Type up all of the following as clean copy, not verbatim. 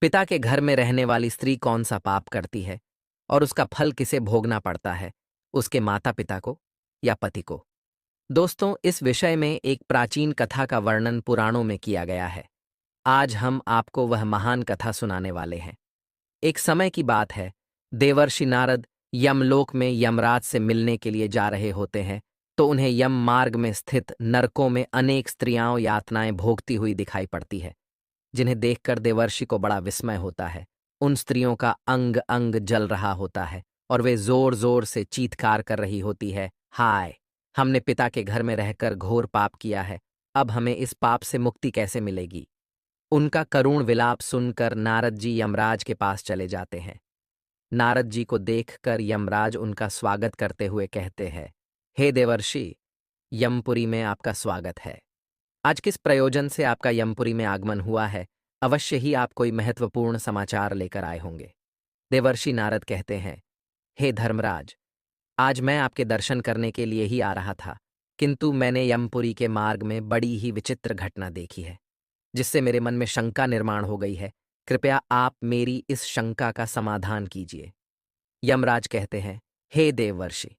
पिता के घर में रहने वाली स्त्री कौन सा पाप करती है और उसका फल किसे भोगना पड़ता है, उसके माता पिता को या पति को? दोस्तों, इस विषय में एक प्राचीन कथा का वर्णन पुराणों में किया गया है। आज हम आपको वह महान कथा सुनाने वाले हैं। एक समय की बात है, देवर्षि नारद यमलोक में यमराज से मिलने के लिए जा रहे होते हैं, तो उन्हें यम मार्ग में स्थित नरकों में अनेक स्त्रियां यातनाएं भोगती हुई दिखाई पड़ती है, जिन्हें देखकर देवर्षि को बड़ा विस्मय होता है। उन स्त्रियों का अंग अंग जल रहा होता है और वे जोर जोर से चीत्कार कर रही होती है, हाय, हमने पिता के घर में रहकर घोर पाप किया है, अब हमें इस पाप से मुक्ति कैसे मिलेगी? उनका करुण विलाप सुनकर नारद जी यमराज के पास चले जाते हैं। नारद जी को देखकर यमराज उनका स्वागत करते हुए कहते हैं, हे देवर्षि, यमपुरी में आपका स्वागत है। आज किस प्रयोजन से आपका यमपुरी में आगमन हुआ है? अवश्य ही आप कोई महत्वपूर्ण समाचार लेकर आए होंगे। देवर्षि नारद कहते हैं, हे धर्मराज, आज मैं आपके दर्शन करने के लिए ही आ रहा था, किंतु मैंने यमपुरी के मार्ग में बड़ी ही विचित्र घटना देखी है, जिससे मेरे मन में शंका निर्माण हो गई है। कृपया आप मेरी इस शंका का समाधान कीजिए। यमराज कहते हैं, हे देवर्षि,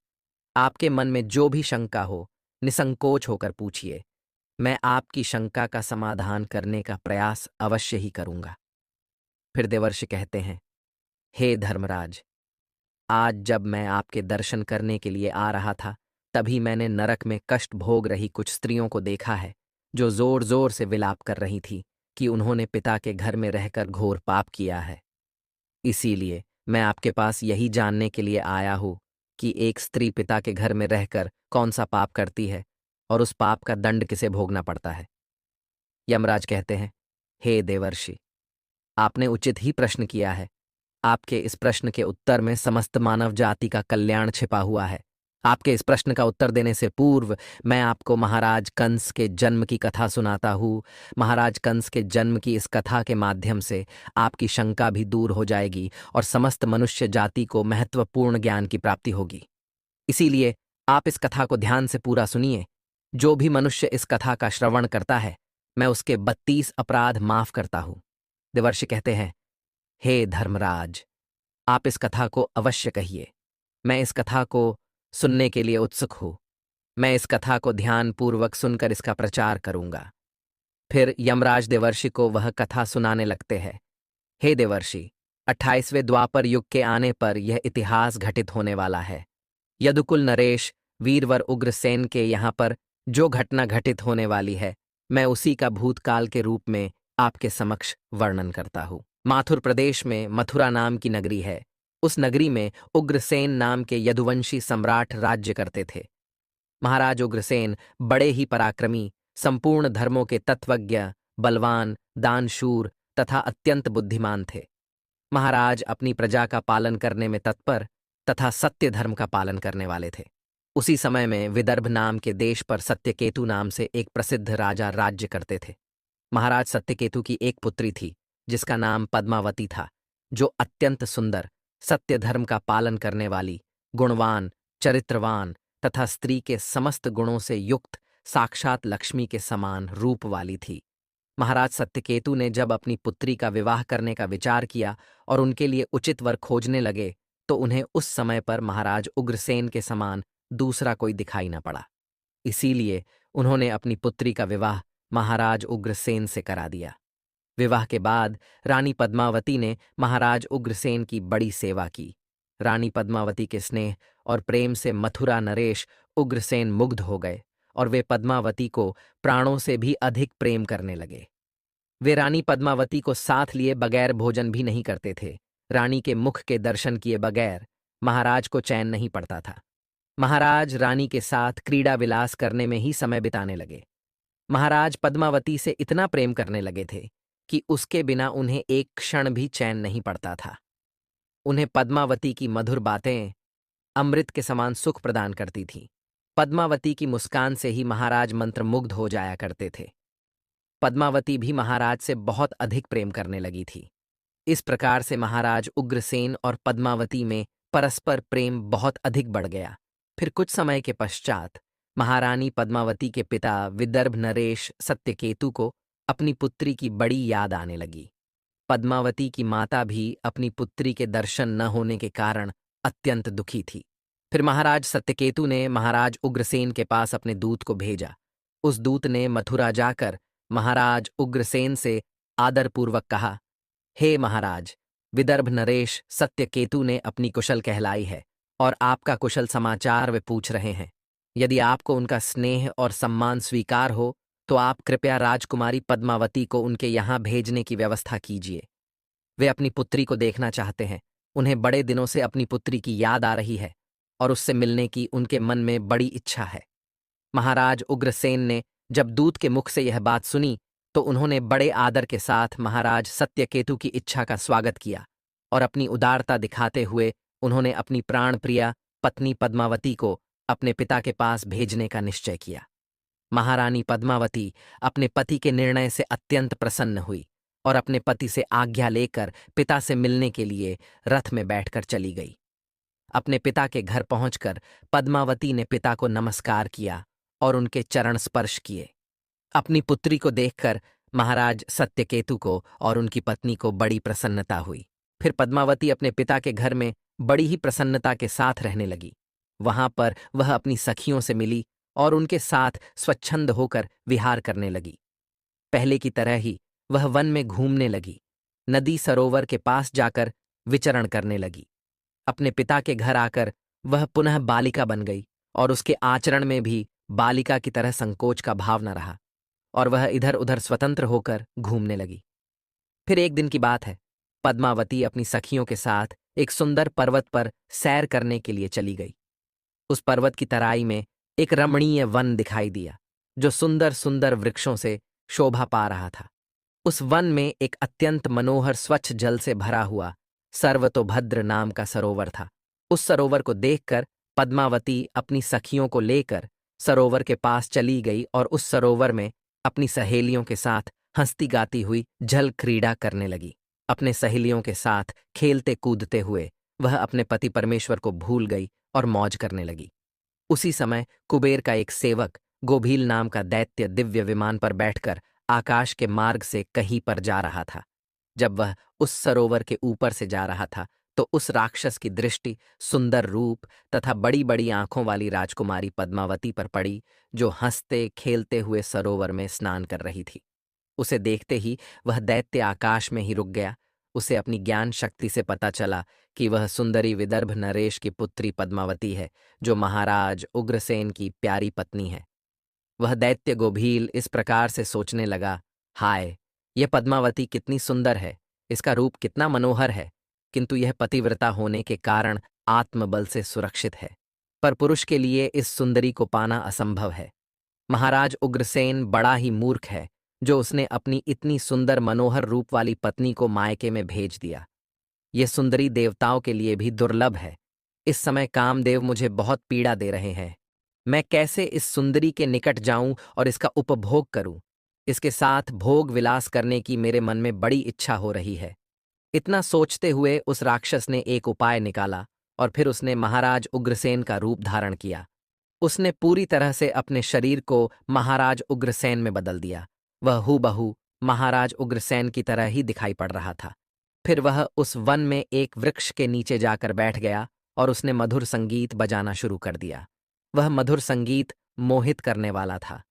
आपके मन में जो भी शंका हो, निसंकोच होकर पूछिए। मैं आपकी शंका का समाधान करने का प्रयास अवश्य ही करूंगा। फिर देवर्षि कहते हैं, हे धर्मराज, आज जब मैं आपके दर्शन करने के लिए आ रहा था, तभी मैंने नरक में कष्ट भोग रही कुछ स्त्रियों को देखा है, जो जोर जोर से विलाप कर रही थी कि उन्होंने पिता के घर में रहकर घोर पाप किया है। इसीलिए मैं आपके पास यही जानने के लिए आया हूं कि एक स्त्री पिता के घर में रहकर कौन सा पाप करती है और उस पाप का दंड किसे भोगना पड़ता है। यमराज कहते हैं, हे देवर्षि, आपने उचित ही प्रश्न किया है। आपके इस प्रश्न के उत्तर में समस्त मानव जाति का कल्याण छिपा हुआ है। आपके इस प्रश्न का उत्तर देने से पूर्व मैं आपको महाराज कंस के जन्म की कथा सुनाता हूँ। महाराज कंस के जन्म की इस कथा के माध्यम से आपकी शंका भी दूर हो जाएगी और समस्त मनुष्य जाति को महत्वपूर्ण ज्ञान की प्राप्ति होगी। इसीलिए आप इस कथा को ध्यान से पूरा सुनिए। जो भी मनुष्य इस कथा का श्रवण करता है, मैं उसके 32 अपराध माफ करता हूं। देवर्षि कहते हैं, हे धर्मराज, आप इस कथा को अवश्य कहिए। मैं इस कथा को सुनने के लिए उत्सुक हूं। मैं इस कथा को ध्यानपूर्वक सुनकर इसका प्रचार करूंगा। फिर यमराज देवर्षि को वह कथा सुनाने लगते हैं। हे देवर्षि, 28वें द्वापर युग के आने पर यह इतिहास घटित होने वाला है। यदुकुल नरेश वीरवर उग्रसेन के यहाँ पर जो घटना घटित होने वाली है, मैं उसी का भूतकाल के रूप में आपके समक्ष वर्णन करता हूँ। माथुर प्रदेश में मथुरा नाम की नगरी है। उस नगरी में उग्रसेन नाम के यदुवंशी सम्राट राज्य करते थे। महाराज उग्रसेन बड़े ही पराक्रमी, संपूर्ण धर्मों के तत्वज्ञ, बलवान, दानशूर तथा अत्यंत बुद्धिमान थे। महाराज अपनी प्रजा का पालन करने में तत्पर तथा सत्य धर्म का पालन करने वाले थे। उसी समय में विदर्भ नाम के देश पर सत्यकेतु नाम से एक प्रसिद्ध राजा राज्य करते थे। महाराज सत्यकेतु की एक पुत्री थी, जिसका नाम पद्मावती था, जो अत्यंत सुंदर, सत्य धर्म का पालन करने वाली, गुणवान, चरित्रवान तथा स्त्री के समस्त गुणों से युक्त साक्षात लक्ष्मी के समान रूप वाली थी। महाराज सत्यकेतु ने जब अपनी पुत्री का विवाह करने का विचार किया और उनके लिए उचित वर खोजने लगे, तो उन्हें उस समय पर महाराज उग्रसेन के समान दूसरा कोई दिखाई न पड़ा। इसीलिए उन्होंने अपनी पुत्री का विवाह महाराज उग्रसेन से करा दिया। विवाह के बाद रानी पद्मावती ने महाराज उग्रसेन की बड़ी सेवा की। रानी पद्मावती के स्नेह और प्रेम से मथुरा नरेश उग्रसेन मुग्ध हो गए और वे पद्मावती को प्राणों से भी अधिक प्रेम करने लगे। वे रानी पद्मावती को साथ लिए बगैर भोजन भी नहीं करते थे। रानी के मुख के दर्शन किए बगैर महाराज को चैन नहीं पड़ता था। महाराज रानी के साथ क्रीड़ा विलास करने में ही समय बिताने लगे। महाराज पद्मावती से इतना प्रेम करने लगे थे कि उसके बिना उन्हें एक क्षण भी चैन नहीं पड़ता था। उन्हें पद्मावती की मधुर बातें अमृत के समान सुख प्रदान करती थीं। पद्मावती की मुस्कान से ही महाराज मंत्रमुग्ध हो जाया करते थे। पद्मावती भी महाराज से बहुत अधिक प्रेम करने लगी थी। इस प्रकार से महाराज उग्रसेन और पद्मावती में परस्पर प्रेम बहुत अधिक बढ़ गया। फिर कुछ समय के पश्चात महारानी पद्मावती के पिता विदर्भ नरेश सत्यकेतु को अपनी पुत्री की बड़ी याद आने लगी। पद्मावती की माता भी अपनी पुत्री के दर्शन न होने के कारण अत्यंत दुखी थी। फिर महाराज सत्यकेतु ने महाराज उग्रसेन के पास अपने दूत को भेजा। उस दूत ने मथुरा जाकर महाराज उग्रसेन से आदरपूर्वक कहा, हे महाराज, विदर्भ नरेश सत्यकेतु ने अपनी कुशल कहलाई है और आपका कुशल समाचार वे पूछ रहे हैं। यदि आपको उनका स्नेह और सम्मान स्वीकार हो तो आप कृपया राजकुमारी पद्मावती को उनके यहाँ भेजने की व्यवस्था कीजिए। वे अपनी पुत्री को देखना चाहते हैं। उन्हें बड़े दिनों से अपनी पुत्री की याद आ रही है और उससे मिलने की उनके मन में बड़ी इच्छा है। महाराज उग्रसेन ने जब दूत के मुख से यह बात सुनी तो उन्होंने बड़े आदर के साथ महाराज सत्यकेतु की इच्छा का स्वागत किया और अपनी उदारता दिखाते हुए उन्होंने अपनी प्राणप्रिया पत्नी पद्मावती को अपने पिता के पास भेजने का निश्चय किया। महारानी पद्मावती अपने पति के निर्णय से अत्यंत प्रसन्न हुई और अपने पति से आज्ञा लेकर पिता से मिलने के लिए रथ में बैठकर चली गई। अपने पिता के घर पहुंचकर पद्मावती ने पिता को नमस्कार किया और उनके चरण स्पर्श किए। अपनी पुत्री को देखकर महाराज सत्यकेतु को और उनकी पत्नी को बड़ी प्रसन्नता हुई। फिर पद्मावती अपने पिता के घर में बड़ी ही प्रसन्नता के साथ रहने लगी। वहां पर वह अपनी सखियों से मिली और उनके साथ स्वच्छंद होकर विहार करने लगी। पहले की तरह ही वह वन में घूमने लगी, नदी सरोवर के पास जाकर विचरण करने लगी। अपने पिता के घर आकर वह पुनः बालिका बन गई और उसके आचरण में भी बालिका की तरह संकोच का भाव न रहा और वह इधर उधर स्वतंत्र होकर घूमने लगी। फिर एक दिन की बात है, पद्मावती अपनी सखियों के साथ एक सुंदर पर्वत पर सैर करने के लिए चली गई। उस पर्वत की तराई में एक रमणीय वन दिखाई दिया जो सुंदर सुंदर वृक्षों से शोभा पा रहा था। उस वन में एक अत्यंत मनोहर स्वच्छ जल से भरा हुआ सर्वतोभद्र नाम का सरोवर था। उस सरोवर को देखकर पद्मावती अपनी सखियों को लेकर सरोवर के पास चली गई और उस सरोवर में अपनी सहेलियों के साथ हंसती गाती हुई जल क्रीड़ा करने लगी। अपने सहेलियों के साथ खेलते कूदते हुए वह अपने पति परमेश्वर को भूल गई और मौज करने लगी। उसी समय कुबेर का एक सेवक गोभील नाम का दैत्य दिव्य विमान पर बैठकर आकाश के मार्ग से कहीं पर जा रहा था। जब वह उस सरोवर के ऊपर से जा रहा था तो उस राक्षस की दृष्टि सुंदर रूप तथा बड़ी बड़ी आंखों वाली राजकुमारी पद्मावती पर पड़ी, जो हंसते खेलते हुए सरोवर में स्नान कर रही थी। उसे देखते ही वह दैत्य आकाश में ही रुक गया। उसे अपनी ज्ञान शक्ति से पता चला कि वह सुंदरी विदर्भ नरेश की पुत्री पद्मावती है, जो महाराज उग्रसेन की प्यारी पत्नी है। वह दैत्य गोभील इस प्रकार से सोचने लगा, हाय, यह पद्मावती कितनी सुंदर है, इसका रूप कितना मनोहर है, किंतु यह पतिव्रता होने के कारण आत्मबल से सुरक्षित है, पर पुरुष के लिए इस सुंदरी को पाना असंभव है। महाराज उग्रसेन बड़ा ही मूर्ख है जो उसने अपनी इतनी सुंदर मनोहर रूप वाली पत्नी को मायके में भेज दिया। यह सुंदरी देवताओं के लिए भी दुर्लभ है। इस समय कामदेव मुझे बहुत पीड़ा दे रहे हैं। मैं कैसे इस सुंदरी के निकट जाऊं और इसका उपभोग करूं? इसके साथ भोग विलास करने की मेरे मन में बड़ी इच्छा हो रही है। इतना सोचते हुए उस राक्षस ने एक उपाय निकाला और फिर उसने महाराज उग्रसेन का रूप धारण किया। उसने पूरी तरह से अपने शरीर को महाराज उग्रसेन में बदल दिया। वह हूबहू महाराज उग्रसेन की तरह ही दिखाई पड़ रहा था। फिर वह उस वन में एक वृक्ष के नीचे जाकर बैठ गया और उसने मधुर संगीत बजाना शुरू कर दिया। वह मधुर संगीत मोहित करने वाला था।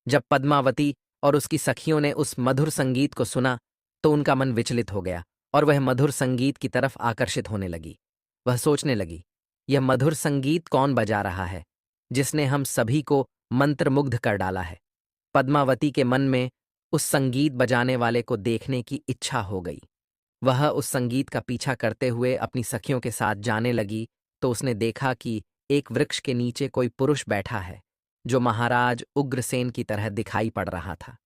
जब पद्मावती और उसकी सखियों ने उस मधुर संगीत को सुना तो उनका मन विचलित हो गया और वह मधुर संगीत की तरफ आकर्षित होने लगी। वह सोचने लगी, यह मधुर संगीत कौन बजा रहा है जिसने हम सभी को मंत्रमुग्ध कर डाला है? पद्मावती के मन में उस संगीत बजाने वाले को देखने की इच्छा हो गई। वह उस संगीत का पीछा करते हुए अपनी सखियों के साथ जाने लगी तो उसने देखा कि एक वृक्ष के नीचे कोई पुरुष बैठा है जो महाराज उग्रसेन की तरह दिखाई पड़ रहा था।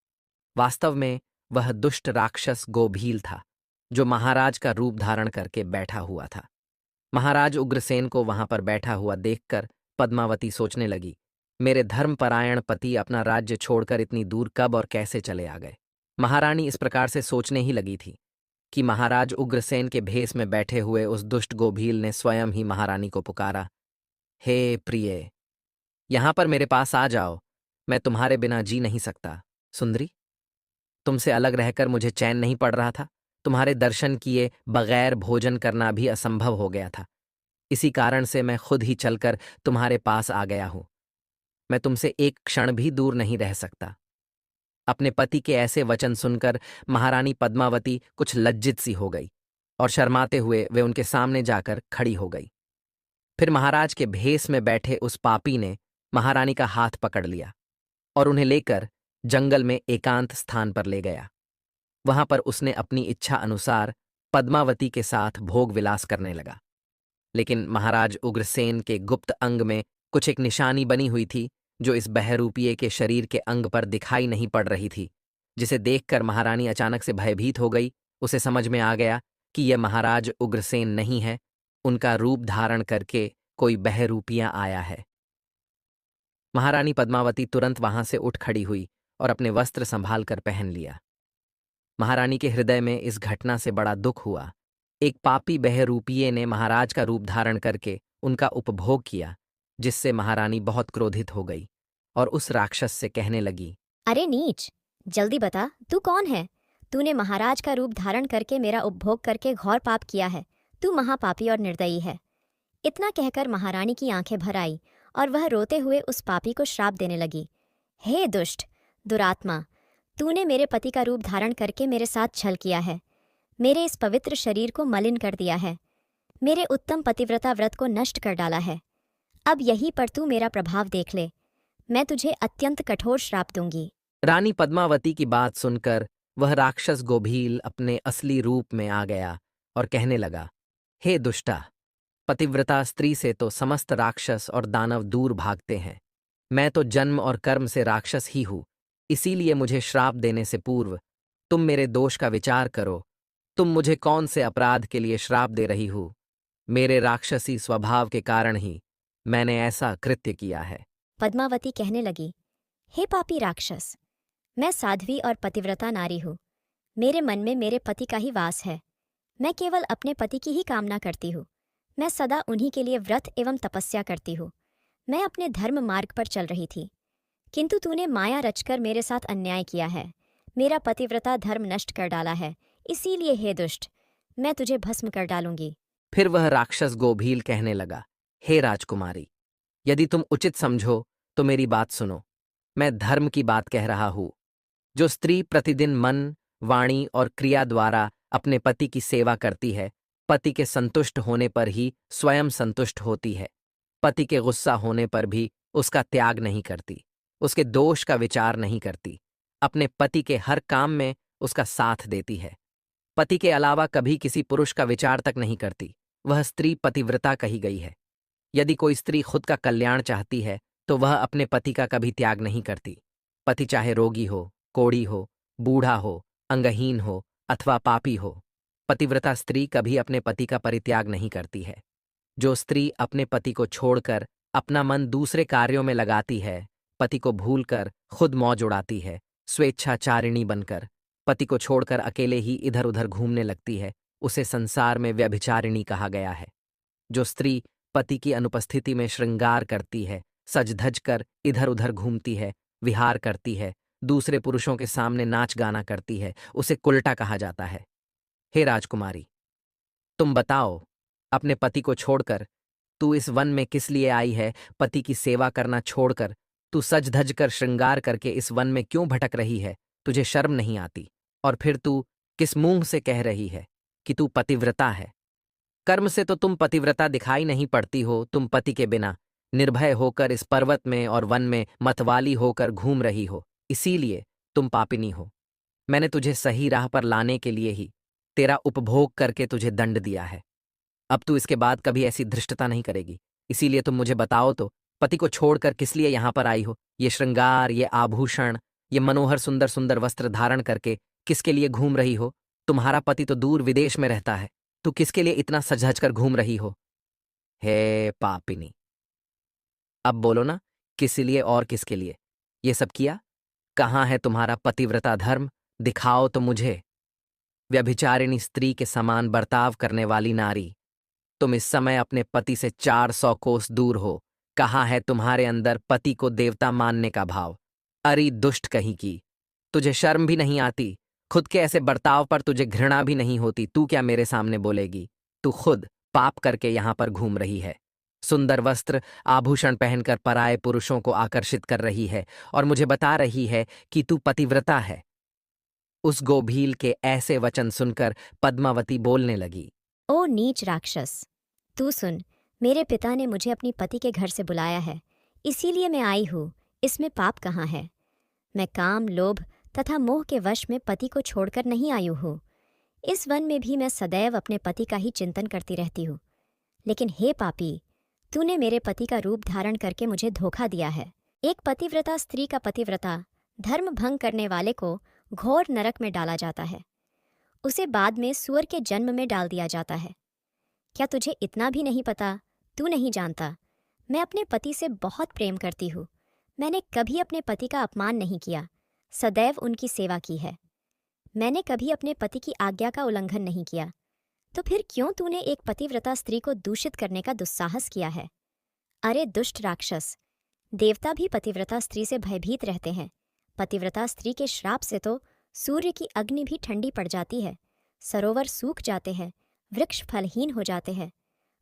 वास्तव में वह दुष्ट राक्षस गोभील था जो महाराज का रूप धारण करके बैठा हुआ था। महाराज उग्रसेन को वहां पर बैठा हुआ देखकर पद्मावती सोचने लगी, मेरे धर्मपरायण पति अपना राज्य छोड़कर इतनी दूर कब और कैसे चले आ गए? महारानी इस प्रकार से सोचने ही लगी थी कि महाराज उग्रसेन के भेष में बैठे हुए उस दुष्ट गोभील ने स्वयं ही महारानी को पुकारा, हे प्रिय, यहां पर मेरे पास आ जाओ, मैं तुम्हारे बिना जी नहीं सकता। सुंदरी, तुमसे अलग रहकर मुझे चैन नहीं पड़ रहा था, तुम्हारे दर्शन किए बगैर भोजन करना भी असंभव हो गया था। इसी कारण से मैं खुद ही चलकर तुम्हारे पास आ गया हूं। मैं तुमसे एक क्षण भी दूर नहीं रह सकता। अपने पति के ऐसे वचन सुनकर महारानी पद्मावती कुछ लज्जित सी हो गई और शर्माते हुए वे उनके सामने जाकर खड़ी हो गई। फिर महाराज के भेष में बैठे उस पापी ने महारानी का हाथ पकड़ लिया और उन्हें लेकर जंगल में एकांत स्थान पर ले गया। वहां पर उसने अपनी इच्छा अनुसार पद्मावती के साथ भोग विलास करने लगा। लेकिन महाराज उग्रसेन के गुप्त अंग में कुछ एक निशानी बनी हुई थी जो इस बहरूपीय के शरीर के अंग पर दिखाई नहीं पड़ रही थी, जिसे देखकर महारानी अचानक से भयभीत हो गई। उसे समझ में आ गया कि यह महाराज उग्रसेन नहीं है, उनका रूप धारण करके कोई बहरूपिया आया है। महारानी पद्मावती तुरंत वहां से उठ खड़ी हुई और अपने वस्त्र संभाल कर पहन लिया। महारानी के हृदय में इस घटना से बड़ा दुख हुआ। एक पापी बहरूपीये ने महाराज का रूप धारण करके उनका उपभोग किया, जिससे महारानी बहुत क्रोधित हो गई और उस राक्षस से कहने लगी, अरे नीच, जल्दी बता तू कौन है। तूने महाराज का रूप धारण करके मेरा उपभोग करके घोर पाप किया है। तू महापापी और निर्दयी है। इतना कहकर महारानी की आंखें भर आई और वह रोते हुए उस पापी को श्राप देने लगी। हे दुष्ट, दुरात्मा, तूने मेरे पति का रूप धारण करके मेरे साथ छल किया है। मेरे इस पवित्र शरीर को मलिन कर दिया है। मेरे उत्तम पतिव्रता व्रत को नष्ट कर डाला है। अब यहीं पर तू मेरा प्रभाव देख ले। मैं तुझे अत्यंत कठोर श्राप दूंगी। रानी पद्मावती की बात सुनकर वह राक्षस गोभील अपने असली रूप में आ गया और कहने लगा, हे दुष्टा, पतिव्रता स्त्री से तो समस्त राक्षस और दानव दूर भागते हैं। मैं तो जन्म और कर्म से राक्षस ही हूं, इसीलिए मुझे श्राप देने से पूर्व तुम मेरे दोष का विचार करो। तुम मुझे कौन से अपराध के लिए श्राप दे रही हो? मेरे राक्षसी स्वभाव के कारण ही मैंने ऐसा कृत्य किया है। पद्मावती कहने लगी, हे पापी राक्षस, मैं साध्वी और पतिव्रता नारी हूँ। मेरे मन में मेरे पति का ही वास है। मैं केवल अपने पति की ही कामना करती हूँ। मैं सदा उन्हीं के लिए व्रत एवं तपस्या करती हूँ। मैं अपने धर्म मार्ग पर चल रही थी, किंतु तूने माया रचकर मेरे साथ अन्याय किया है। मेरा पतिव्रता धर्म नष्ट कर डाला है। इसीलिए हे दुष्ट, मैं तुझे भस्म कर डालूंगी। फिर वह राक्षस गोभील कहने लगा, हे राजकुमारी, यदि तुम उचित समझो तो मेरी बात सुनो। मैं धर्म की बात कह रहा हूं। जो स्त्री प्रतिदिन मन, वाणी और क्रिया द्वारा अपने पति की सेवा करती है, पति के संतुष्ट होने पर ही स्वयं संतुष्ट होती है। पति के गुस्सा होने पर भी उसका त्याग नहीं करती, उसके दोष का विचार नहीं करती, अपने पति के हर काम में उसका साथ देती है। पति के अलावा कभी किसी पुरुष का विचार तक नहीं करती, वह स्त्री पतिव्रता कही गई है। यदि कोई स्त्री खुद का कल्याण चाहती है तो वह अपने पति का कभी त्याग नहीं करती। पति चाहे रोगी हो, कोढ़ी हो, बूढ़ा हो, अंगहीन हो अथवा पापी हो, पतिव्रता स्त्री कभी अपने पति का परित्याग नहीं करती है। जो स्त्री अपने पति को छोड़कर अपना मन दूसरे कार्यों में लगाती है, पति को भूलकर खुद मौज उड़ाती है, स्वेच्छाचारिणी बनकर पति को छोड़कर अकेले ही इधर उधर घूमने लगती है, उसे संसार में व्यभिचारिणी कहा गया है। जो स्त्री पति की अनुपस्थिति में श्रृंगार करती है, सज धज कर इधर उधर घूमती है, विहार करती है, दूसरे पुरुषों के सामने नाच गाना करती है, उसे कुल्टा कहा जाता है। हे राजकुमारी, तुम बताओ, अपने पति को छोड़कर तू इस वन में किस लिए आई है? पति की सेवा करना छोड़कर तू सज धज कर श्रृंगार करके इस वन में क्यों भटक रही है? तुझे शर्म नहीं आती? और फिर तू किस मुंह से कह रही है कि तू पतिव्रता है? कर्म से तो तुम पतिव्रता दिखाई नहीं पड़ती हो। तुम पति के बिना निर्भय होकर इस पर्वत में और वन में मतवाली होकर घूम रही हो, इसीलिए तुम पापिनी हो। मैंने तुझे सही राह पर लाने के लिए ही तेरा उपभोग करके तुझे दंड दिया है। अब तू इसके बाद कभी ऐसी धृष्टता नहीं करेगी। इसीलिए तुम मुझे बताओ तो, पति को छोड़कर किस लिए यहां पर आई हो? ये श्रृंगार, ये आभूषण, ये मनोहर सुंदर सुंदर वस्त्र धारण करके किसके लिए घूम रही हो? तुम्हारा पति तो दूर विदेश में रहता है, तू किसके लिए इतना सज-धज कर घूम रही हो? हे पापिनी, अब बोलो ना, किस लिए और किसके लिए ये सब किया? कहाँ है तुम्हारा पतिव्रता धर्म? दिखाओ तो मुझे। व्यभिचारिणी स्त्री के समान बर्ताव करने वाली नारी, तुम इस समय अपने पति से 400 कोस दूर हो। कहाँ है तुम्हारे अंदर पति को देवता मानने का भाव? अरे दुष्ट कहीं की, तुझे शर्म भी नहीं आती? खुद के ऐसे बर्ताव पर तुझे घृणा भी नहीं होती, तू क्या मेरे सामने बोलेगी? तू खुद पाप करके यहां पर घूम रही है, सुंदर वस्त्र आभूषण पहनकर पराये पुरुषों को आकर्षित कर रही है और मुझे बता रही है कि तू पतिव्रता है। उस गोभील के ऐसे वचन सुनकर पद्मावती बोलने लगी। ओ नीच राक्षस, तू सुन, मेरे पिता ने मुझे अपनी पति के घर से बुलाया है, इसीलिए मैं आई हूँ। इसमें पाप कहाँ है? मैं काम, लोभ तथा मोह के वश में पति को छोड़कर नहीं आई हूँ। इस वन में भी मैं सदैव अपने पति का ही चिंतन करती रहती हूँ। लेकिन हे पापी, तूने मेरे पति का रूप धारण करके मुझे धोखा दिया है। एक पतिव्रता स्त्री का पतिव्रता धर्म भंग करने वाले को घोर नरक में डाला जाता है। उसे बाद में सूअर के जन्म में डाल दिया जाता है। क्या तुझे इतना भी नहीं पता? तू नहीं जानता, मैं अपने पति से बहुत प्रेम करती हूँ। मैंने कभी अपने पति का अपमान नहीं किया, सदैव उनकी सेवा की है। मैंने कभी अपने पति की आज्ञा का उल्लंघन नहीं किया। तो फिर क्यों तूने एक पतिव्रता स्त्री को दूषित करने का दुस्साहस किया है? अरे दुष्ट राक्षस, देवता भी पतिव्रता स्त्री से भयभीत रहते हैं। पतिव्रता स्त्री के श्राप से तो सूर्य की अग्नि भी ठंडी पड़ जाती है, सरोवर सूख जाते हैं, वृक्ष फलहीन हो जाते हैं।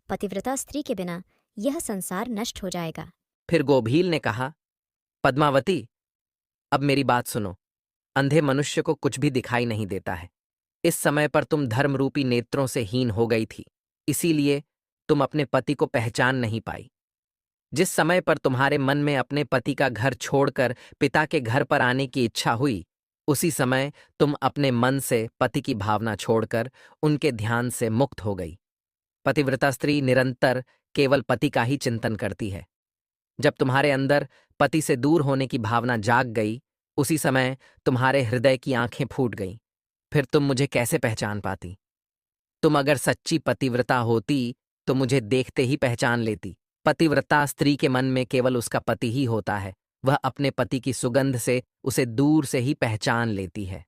पतिव्रता स्त्री के बिना यह संसार नष्ट हो जाएगा। फिर गोभील ने कहा, पद्मावती, अब मेरी बात सुनो। अंधे मनुष्य को कुछ भी दिखाई नहीं देता है। इस समय पर तुम धर्मरूपी नेत्रों से हीन हो गई थी, इसीलिए तुम अपने पति को पहचान नहीं पाई। जिस समय पर तुम्हारे मन में अपने पति का घर छोड़कर पिता के घर पर आने की इच्छा हुई, उसी समय तुम अपने मन से पति की भावना छोड़कर उनके ध्यान से मुक्त हो गई। पतिव्रता स्त्री निरंतर केवल पति का ही चिंतन करती है। जब तुम्हारे अंदर पति से दूर होने की भावना जाग गई, उसी समय तुम्हारे हृदय की आंखें फूट गईं। फिर तुम मुझे कैसे पहचान पाती? तुम अगर सच्ची पतिव्रता होती तो मुझे देखते ही पहचान लेती। पतिव्रता स्त्री के मन में केवल उसका पति ही होता है, वह अपने पति की सुगंध से उसे दूर से ही पहचान लेती है।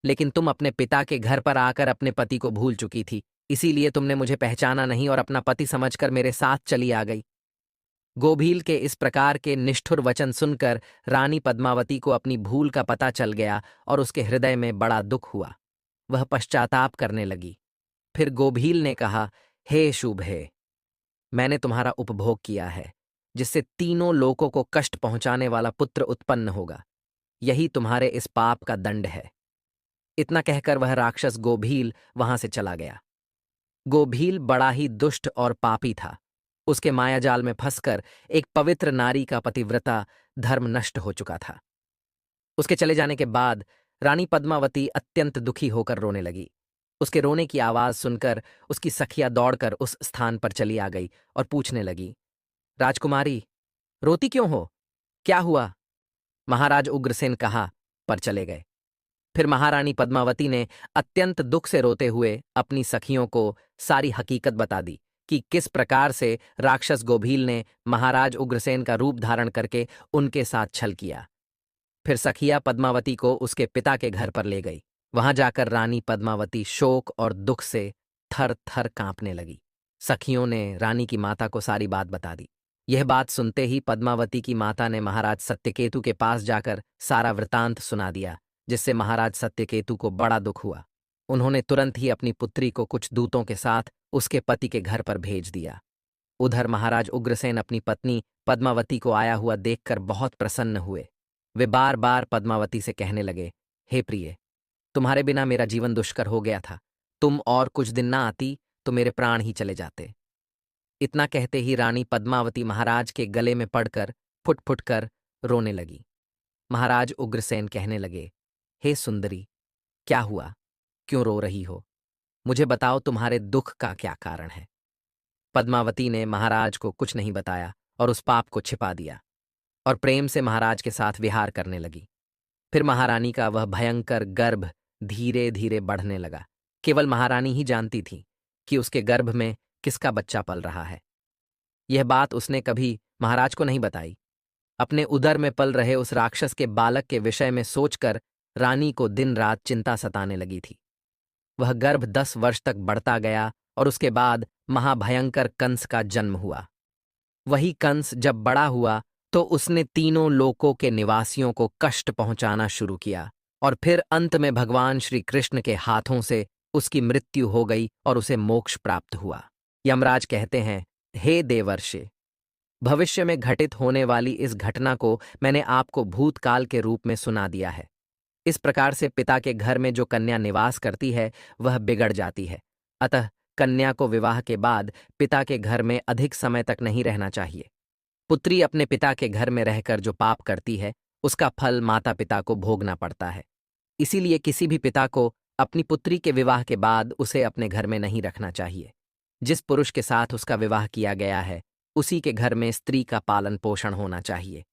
लेकिन तुम अपने पिता के घर पर आकर अपने पति को भूल चुकी थी, इसीलिए तुमने मुझे पहचाना नहीं और अपना पति समझकर मेरे साथ चली आ गई। गोभील के इस प्रकार के निष्ठुर वचन सुनकर रानी पद्मावती को अपनी भूल का पता चल गया और उसके हृदय में बड़ा दुख हुआ। वह पश्चाताप करने लगी। फिर गोभील ने कहा, हे शुभे, मैंने तुम्हारा उपभोग किया है, जिससे तीनों लोकों को कष्ट पहुंचाने वाला पुत्र उत्पन्न होगा। यही तुम्हारे इस पाप का दंड है। इतना कहकर वह राक्षस गोभील वहां से चला गया। गोभील बड़ा ही दुष्ट और पापी था। उसके मायाजाल में फंसकर एक पवित्र नारी का पतिव्रता धर्म नष्ट हो चुका था। उसके चले जाने के बाद रानी पद्मावती अत्यंत दुखी होकर रोने लगी। उसके रोने की आवाज सुनकर उसकी सखिया दौड़कर उस स्थान पर चली आ गई और पूछने लगी, राजकुमारी, रोती क्यों हो? क्या हुआ? महाराज उग्रसेन कहाँ पर चले गए। फिर महारानी पद्मावती ने अत्यंत दुख से रोते हुए अपनी सखियों को सारी हकीकत बता दी कि किस प्रकार से राक्षस गोभील ने महाराज उग्रसेन का रूप धारण करके उनके साथ छल किया। फिर सखिया पद्मावती को उसके पिता के घर पर ले गई। वहां जाकर रानी पद्मावती शोक और दुख से थर थर कांपने लगी। सखियों ने रानी की माता को सारी बात बता दी। यह बात सुनते ही पद्मावती की माता ने महाराज सत्यकेतु के पास जाकर सारा वृतांत सुना दिया, जिससे महाराज सत्यकेतु को बड़ा दुख हुआ। उन्होंने तुरंत ही अपनी पुत्री को कुछ दूतों के साथ उसके पति के घर पर भेज दिया। उधर महाराज उग्रसेन अपनी पत्नी पद्मावती को आया हुआ देखकर बहुत प्रसन्न हुए। वे बार बार पद्मावती से कहने लगे, हे प्रिय, तुम्हारे बिना मेरा जीवन दुष्कर हो गया था। तुम और कुछ दिन ना आती तो मेरे प्राण ही चले जाते। इतना कहते ही रानी पद्मावती महाराज के गले में पड़कर फुट फुट कर रोने लगी। महाराज उग्रसेन कहने लगे, हे सुंदरी, क्या हुआ? क्यों रो रही हो? मुझे बताओ, तुम्हारे दुख का क्या कारण है? पद्मावती ने महाराज को कुछ नहीं बताया और उस पाप को छिपा दिया और प्रेम से महाराज के साथ विहार करने लगी। फिर महारानी का वह भयंकर गर्भ धीरे धीरे बढ़ने लगा। केवल महारानी ही जानती थी कि उसके गर्भ में किसका बच्चा पल रहा है। यह बात उसने कभी महाराज को नहीं बताई। अपने उदर में पल रहे उस राक्षस के बालक के विषय में सोचकर रानी को दिन रात चिंता सताने लगी थी। वह गर्भ 10 वर्ष तक बढ़ता गया और उसके बाद महाभयंकर कंस का जन्म हुआ। वही कंस जब बड़ा हुआ तो उसने तीनों लोकों के निवासियों को कष्ट पहुंचाना शुरू किया। और फिर अंत में भगवान श्री कृष्ण के हाथों से उसकी मृत्यु हो गई और उसे मोक्ष प्राप्त हुआ। यमराज कहते हैं, हे देवर्षि, भविष्य में घटित होने वाली इस घटना को मैंने आपको भूतकाल के रूप में सुना दिया है। इस प्रकार से पिता के घर में जो कन्या निवास करती है वह बिगड़ जाती है। अतः कन्या को विवाह के बाद पिता के घर में अधिक समय तक नहीं रहना चाहिए। पुत्री अपने पिता के घर में रहकर जो पाप करती है उसका फल माता पिता को भोगना पड़ता है। इसीलिए किसी भी पिता को अपनी पुत्री के विवाह के बाद उसे अपने घर में नहीं रखना चाहिए। जिस पुरुष के साथ उसका विवाह किया गया है उसी के घर में स्त्री का पालन पोषण होना चाहिए।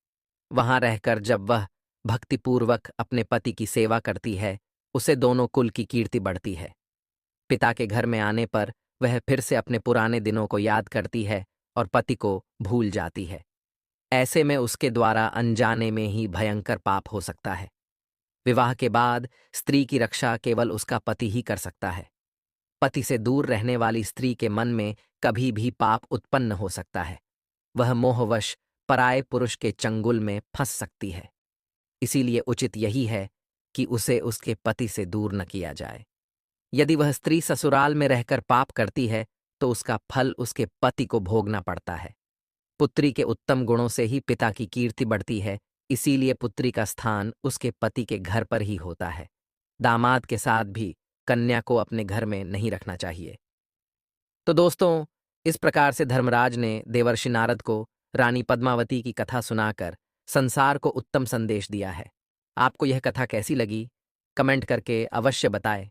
वहां रहकर जब वह भक्तिपूर्वक अपने पति की सेवा करती है उसे दोनों कुल की कीर्ति बढ़ती है। पिता के घर में आने पर वह फिर से अपने पुराने दिनों को याद करती है और पति को भूल जाती है। ऐसे में उसके द्वारा अनजाने में ही भयंकर पाप हो सकता है। विवाह के बाद स्त्री की रक्षा केवल उसका पति ही कर सकता है। पति से दूर रहने वाली स्त्री के मन में कभी भी पाप उत्पन्न हो सकता है। वह मोहवश पराये पुरुष के चंगुल में फंस सकती है। इसीलिए उचित यही है कि उसे उसके पति से दूर न किया जाए। यदि वह स्त्री ससुराल में रहकर पाप करती है तो उसका फल उसके पति को भोगना पड़ता है। पुत्री के उत्तम गुणों से ही पिता की कीर्ति बढ़ती है, इसीलिए पुत्री का स्थान उसके पति के घर पर ही होता है। दामाद के साथ भी कन्या को अपने घर में नहीं रखना चाहिए। तो दोस्तों, इस प्रकार से धर्मराज ने देवर्षि नारद को रानी पद्मावती की कथा सुनाकर संसार को उत्तम संदेश दिया है। आपको यह कथा कैसी लगी? कमेंट करके अवश्य बताएं।